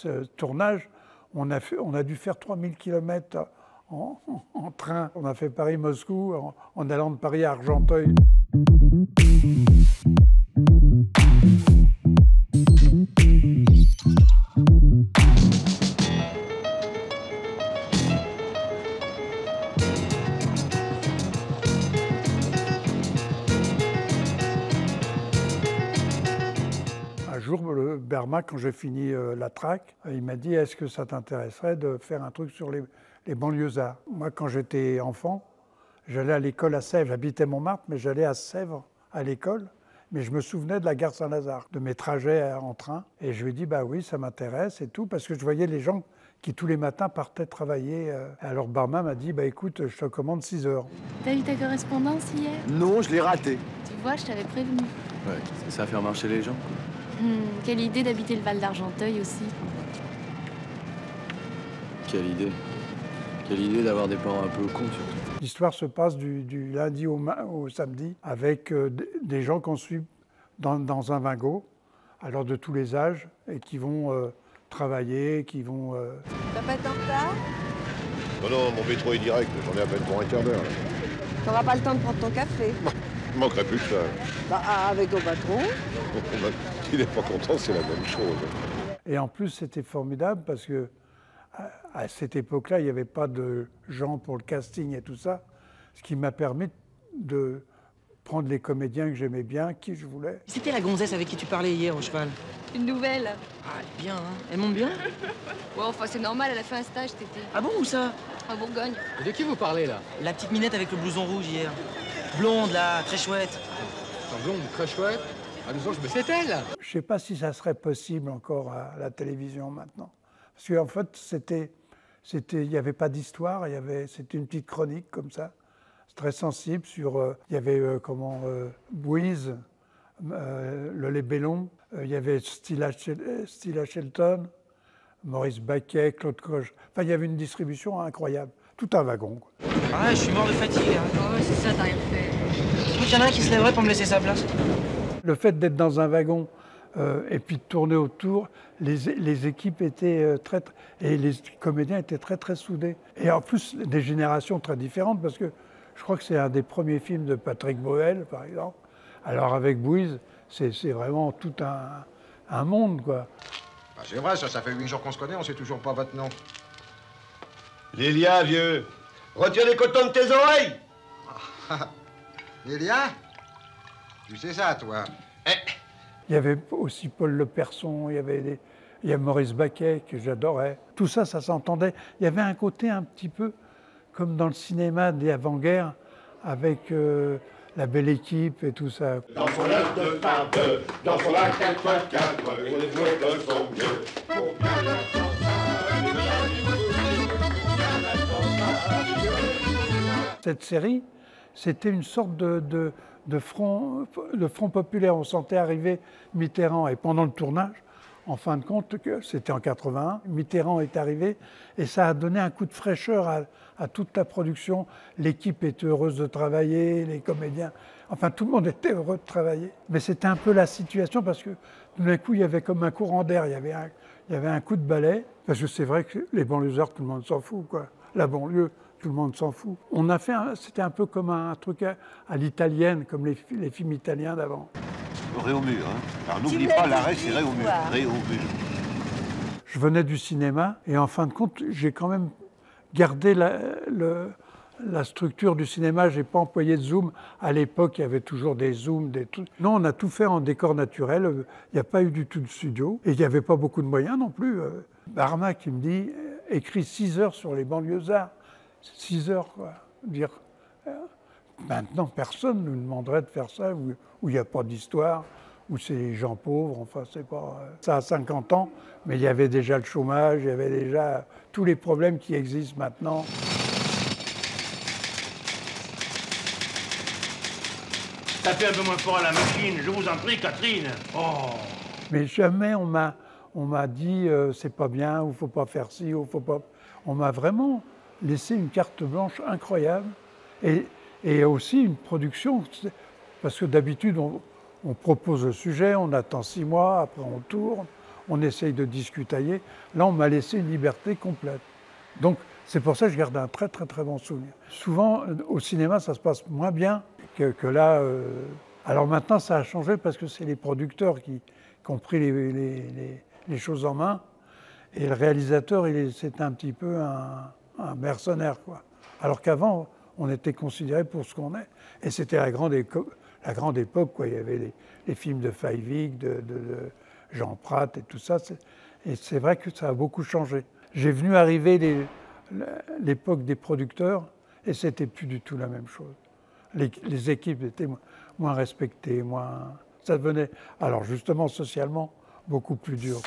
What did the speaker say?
ce tournage, on a dû faire 3000 km en train. On a fait Paris-Moscou en allant de Paris à Argenteuil. Un jour, le Berma, quand j'ai fini la track, il m'a dit « Est-ce que ça t'intéresserait de faire un truc sur les banlieusards ?» Moi, quand j'étais enfant, j'allais à l'école à Sèvres. J'habitais Montmartre, mais j'allais à Sèvres à l'école. Mais je me souvenais de la gare Saint-Lazare, de mes trajets en train. Et je lui ai dit « Bah oui, ça m'intéresse et tout », parce que je voyais les gens qui tous les matins partaient travailler. Alors Barma m'a dit « Bah écoute, je te commande 6 heures ». T'as eu ta correspondance hier? Non, je l'ai raté. Tu vois, je t'avais prévenu. Ouais, ça va faire marcher les gens. Quelle idée d'habiter le Val d'Argenteuil aussi. Quelle idée. Quelle idée d'avoir des parents un peu cons surtout. L'histoire se passe du lundi au samedi avec des gens qu'on suit dans un wagon, alors de tous les âges, et qui vont travailler, qui vont... Tu vas pas être en retard? Non, mon métro est direct, j'en ai à peine pour un quart d'heure. T'auras pas le temps de prendre ton café. Il manquerait plus que ça. Bah, avec ton patron. S'il n'est pas content, c'est la même chose. Et en plus, c'était formidable parce que à cette époque-là, il n'y avait pas de gens pour le casting et tout ça, ce qui m'a permis de prendre les comédiens que j'aimais bien, qui je voulais. C'était la gonzesse avec qui tu parlais hier au cheval. Une nouvelle. Ah, elle est bien, hein. Elle monte bien? Ouais, enfin, c'est normal, elle a fait un stage cet été. Ah bon, où ça? En Bourgogne. Et de qui vous parlez, là? La petite minette avec le blouson rouge hier. Blonde, là, très chouette. En blonde, très chouette. Ah, nous autres, mais c'est elle! Je ne sais pas si ça serait possible encore à la télévision maintenant. Parce qu'en fait, il n'y avait pas d'histoire, c'était une petite chronique comme ça, très sensible sur... il y avait Bouise, le Lébellon, il y avait Stilla Shelton, Maurice Baquet, Claude Coche. Enfin, il y avait une distribution incroyable. Tout un wagon, quoi. Ah, je suis mort de fatigue. Hein. Oh, c'est ça, t'as rien fait. Je crois qu'il y en a un qui se lèverait pour me laisser sa place. Le fait d'être dans un wagon et puis de tourner autour, les équipes étaient et les comédiens étaient très soudés. Et en plus, des générations très différentes, parce que je crois que c'est un des premiers films de Patrick Bruel, par exemple. Alors avec Bouise, c'est vraiment tout un monde, quoi. Ah, c'est vrai, ça fait 8 jours qu'on se connaît, on sait toujours pas votre nom. Lélia, vieux, retire les cotons de tes oreilles. Lélia? Tu sais ça, toi? Il y avait aussi Paul Leperson, il y a Maurice Baquet, que j'adorais. Tout ça, ça s'entendait. Il y avait un côté un petit peu comme dans le cinéma des avant-guerres, avec la belle équipe et tout ça. Dans son œuf de par deux, dans son lac 4x4, on est joué de son mieux. Pour bien la Cette série, c'était une sorte de front populaire. On sentait arriver Mitterrand. Et pendant le tournage, en fin de compte, c'était en 81, Mitterrand est arrivé et ça a donné un coup de fraîcheur à toute la production. L'équipe était heureuse de travailler, les comédiens, enfin tout le monde était heureux de travailler. Mais c'était un peu la situation parce que tout d'un coup, il y avait comme un courant d'air, il y avait un coup de balai. Parce que c'est vrai que les banlieusards, tout le monde s'en fout, quoi. La banlieue, tout le monde s'en fout. On a fait, c'était un peu comme un truc à l'italienne, comme les films italiens d'avant. Réaumur, hein. Alors n'oublie pas l'arrêt, c'est Réaumur. Réaumur. Je venais du cinéma et en fin de compte, j'ai quand même gardé la structure du cinéma. Je n'ai pas employé de zoom. À l'époque, il y avait toujours des zooms, des trucs. Non, on a tout fait en décor naturel. Il n'y a pas eu du tout de studio. Et il n'y avait pas beaucoup de moyens non plus. Barma qui me dit, écrit 6 heures sur les banlieusards. 6 heures, quoi. Dire, maintenant, personne ne nous demanderait de faire ça, où il n'y a pas d'histoire, où c'est les gens pauvres, enfin, c'est pas... Ça a 50 ans, mais il y avait déjà le chômage, il y avait déjà tous les problèmes qui existent maintenant. Tapez un peu moins fort à la machine, je vous en prie, Catherine. Oh. Mais jamais on m'a dit c'est pas bien, ou faut pas faire ci, ou faut pas... On m'a vraiment laissé une carte blanche incroyable. Et aussi une production, parce que d'habitude, on propose le sujet, on attend 6 mois, après on tourne, on essaye de discutailler. Là, on m'a laissé une liberté complète. Donc, c'est pour ça que je garde un très très très bon souvenir. Souvent, au cinéma, ça se passe moins bien que là. Alors maintenant, ça a changé parce que c'est les producteurs qui ont pris les choses en main. Et le réalisateur, c'était un petit peu un mercenaire, quoi. Alors qu'avant, on était considéré pour ce qu'on est. Et c'était la grande époque, quoi. Il y avait les films de Faivig, de Jean Prat et tout ça. Et c'est vrai que ça a beaucoup changé. J'ai vu arriver l'époque des producteurs et c'était plus du tout la même chose. Les équipes étaient moins respectées, ça devenait, alors justement socialement, beaucoup plus dur.